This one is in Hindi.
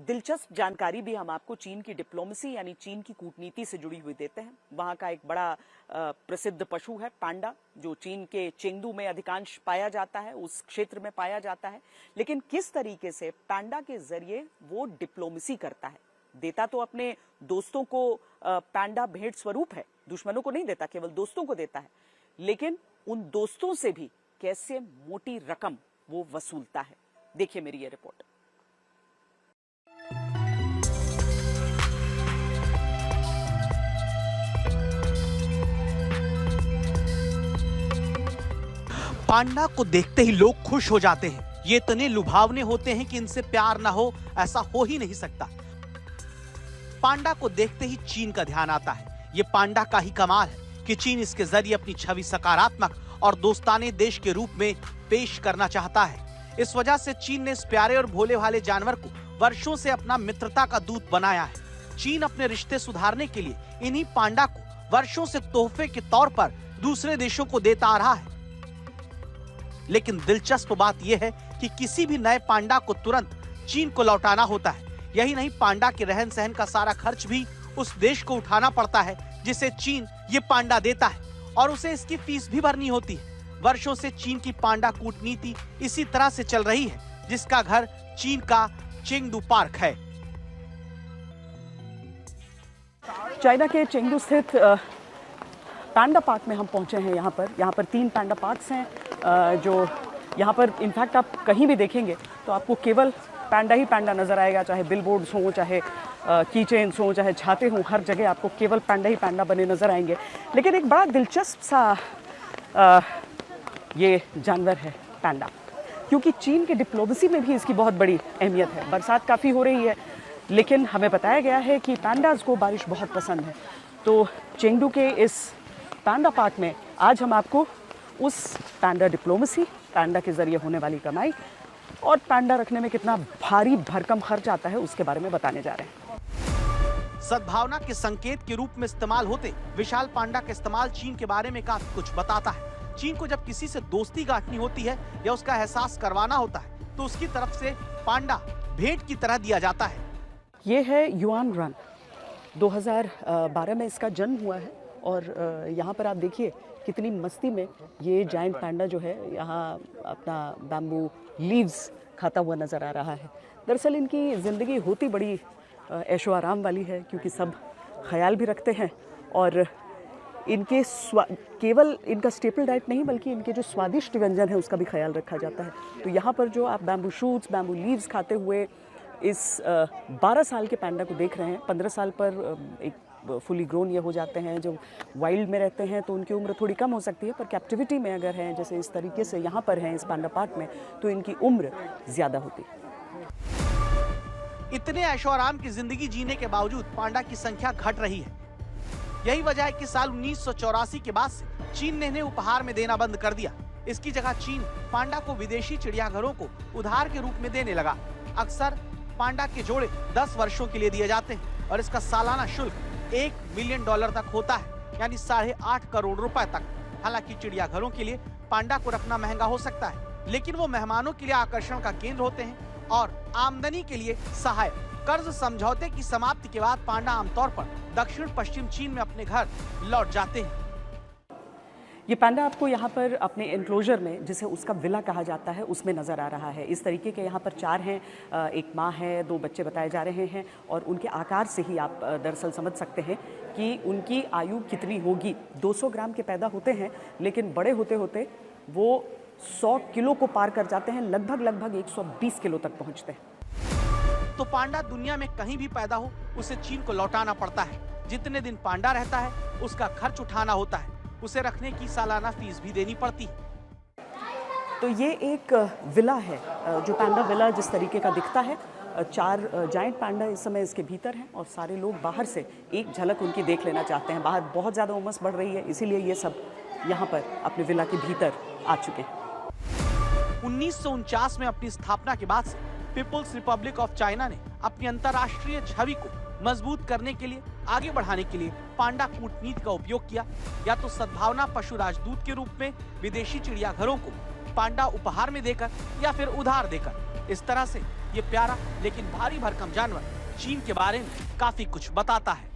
दिलचस्प जानकारी भी हम आपको चीन की डिप्लोमेसी यानी चीन की कूटनीति से जुड़ी हुई देते हैं। वहां का एक बड़ा प्रसिद्ध पशु है पांडा, जो चीन के चेंगडू में अधिकांश पाया जाता है, उस क्षेत्र में पाया जाता है। लेकिन किस तरीके से पांडा के जरिए वो डिप्लोमेसी करता है, देता तो अपने दोस्तों को पांडा भेंट स्वरूप है, दुश्मनों को नहीं देता, केवल दोस्तों को देता है। लेकिन उन दोस्तों से भी कैसे मोटी रकम वो वसूलता है, देखिए मेरी ये रिपोर्ट। पांडा को देखते ही लोग खुश हो जाते हैं। ये इतने लुभावने होते हैं कि इनसे प्यार ना हो ऐसा हो ही नहीं सकता। पांडा को देखते ही चीन का ध्यान आता है। ये पांडा का ही कमाल है कि चीन इसके जरिए अपनी छवि सकारात्मक और दोस्ताने देश के रूप में पेश करना चाहता है। इस वजह से चीन ने इस प्यारे और भोले भाले जानवर को वर्षों से अपना मित्रता का दूत बनाया है। चीन अपने रिश्ते सुधारने के लिए इन्हीं पांडा को वर्षों से तोहफे के तौर पर दूसरे देशों को देता आ रहा है। लेकिन दिलचस्प बात यह है कि किसी भी नए पांडा को तुरंत चीन को लौटाना होता है। यही नहीं, पांडा के रहन सहन का सारा खर्च भी उस देश को उठाना पड़ता है जिसे चीन ये पांडा देता है, और उसे इसकी फीस भी भरनी होती है। वर्षों से चीन की पांडा कूटनीति इसी तरह से चल रही है, जिसका घर चीन का चेंगडू पार्क है। चाइना के चेंगडू स्थित पांडा पार्क में हम पहुंचे हैं। यहाँ पर 3 पांडा पार्क्स हैं, जो यहाँ पर इनफैक्ट आप कहीं भी देखेंगे तो आपको केवल पांडा ही पांडा नजर आएगा, चाहे बिलबोर्ड्स हों, चाहे की चेन्स हों, चाहे छाते हों, हर जगह आपको केवल पांडा ही पांडा बने नजर आएंगे। लेकिन एक बड़ा दिलचस्प सा ये जानवर है पांडा, क्योंकि चीन की डिप्लोमेसी में भी इसकी बहुत बड़ी अहमियत है। बरसात काफ़ी हो रही है, लेकिन हमें बताया गया है कि पांडाज को बारिश बहुत पसंद है। तो चेंगडू के इस पांडा पार्क में आज हम आपको उस पांडा डिप्लोमेसी, पांडा के जरिए होने वाली कमाई और पांडा रखने में कितना भारी भरकम खर्च आता है उसके बारे में बताने जा रहे हैं। सद्भावना के संकेत के रूप में इस्तेमाल होते विशाल पांडा का इस्तेमाल चीन के बारे में काफी कुछ बताता है। चीन को जब किसी से दोस्ती गांठनी होती है या उसका एहसास करवाना होता है तो उसकी तरफ से पांडा भेंट की तरह दिया जाता है। ये है युआन रन, 2012 में इसका जन्म हुआ है। और यहाँ पर आप देखिए कितनी मस्ती में ये जायंट पांडा जो है यहाँ अपना बैम्बू लीव्स खाता हुआ नज़र आ रहा है। दरअसल इनकी ज़िंदगी होती बड़ी ऐशो आराम वाली है, क्योंकि सब ख्याल भी रखते हैं और इनके केवल इनका स्टेपल डाइट नहीं बल्कि इनके जो स्वादिष्ट व्यंजन है उसका भी ख्याल रखा जाता है। तो यहाँ पर जो आप बैम्बू शूट्स, बैम्बू लीव्स खाते हुए इस 12 साल के पांडा को देख रहे हैं। 15 साल पर एक फुली ग्रोन ये हो जाते हैं। जो वाइल्ड में रहते हैं तो उनकी उम्र थोड़ी कम हो सकती है, पर कैप्टिविटी में अगर हैं जैसे इस तरीके से यहाँ पर हैं इस पांडा पार्क में, तो इनकी उम्र ज़्यादा होती है। इतने ऐशो आराम की जिंदगी जीने के बावजूद पांडा की संख्या घट रही है। यही वजह है कि साल 1984 के बाद से चीन ने इन्हें उपहार में देना बंद कर दिया। इसकी जगह चीन पांडा को विदेशी चिड़ियाघरों को उधार के रूप में देने लगा। अक्सर पांडा के जोड़े 10 वर्षों के लिए दिए जाते हैं और इसका सालाना शुल्क $1 मिलियन तक होता है, यानी 8.5 करोड़ रुपए तक। हालांकि चिड़ियाघरों के लिए पांडा को रखना महंगा हो सकता है, लेकिन वो मेहमानों के लिए आकर्षण का केंद्र होते हैं और आमदनी के लिए सहायक। कर्ज समझौते की समाप्ति के बाद पांडा आमतौर पर दक्षिण पश्चिम चीन में अपने घर लौट जाते हैं। ये पांडा आपको यहाँ पर अपने एनक्लोजर में, जिसे उसका विला कहा जाता है, उसमें नज़र आ रहा है। इस तरीके के यहाँ पर 4 हैं, एक माँ है, 2 बच्चे बताए जा रहे हैं और उनके आकार से ही आप दरअसल समझ सकते हैं कि उनकी आयु कितनी होगी। 200 ग्राम के पैदा होते हैं, लेकिन बड़े होते होते वो 100 किलो को पार कर जाते हैं, लगभग 120 किलो तक पहुँचते हैं। तो पांडा दुनिया में कहीं भी पैदा हो उसे चीन को लौटाना पड़ता है। जितने दिन पांडा रहता है उसका खर्च उठाना होता है, उसे रखने की सालाना फीस भी देनी पड़ती है। तो ये एक विला है, जो पांडा विला जिस तरीके का दिखता है। 4 जायंट पांडा इस समय इसके भीतर हैं और सारे लोग बाहर से एक झलक उनकी देख लेना चाहते हैं। बाहर बहुत ज़्यादा उमस बढ़ रही है, इसीलिए ये सब यहाँ पर अपने विला के भीतर आ चुके हैं। 1949 में अपनी स्थापना के बाद से पीपुल्स रिपब्लिक ऑफ चाइना ने अपनी अंतर्राष्ट्रीय छवि को मजबूत करने के लिए, आगे बढ़ाने के लिए पांडा कूटनीति का उपयोग किया। या तो सद्भावना पशु राजदूत के रूप में विदेशी चिड़ियाघरों को पांडा उपहार में देकर या फिर उधार देकर। इस तरह से ये प्यारा लेकिन भारी भरकम जानवर चीन के बारे में काफी कुछ बताता है।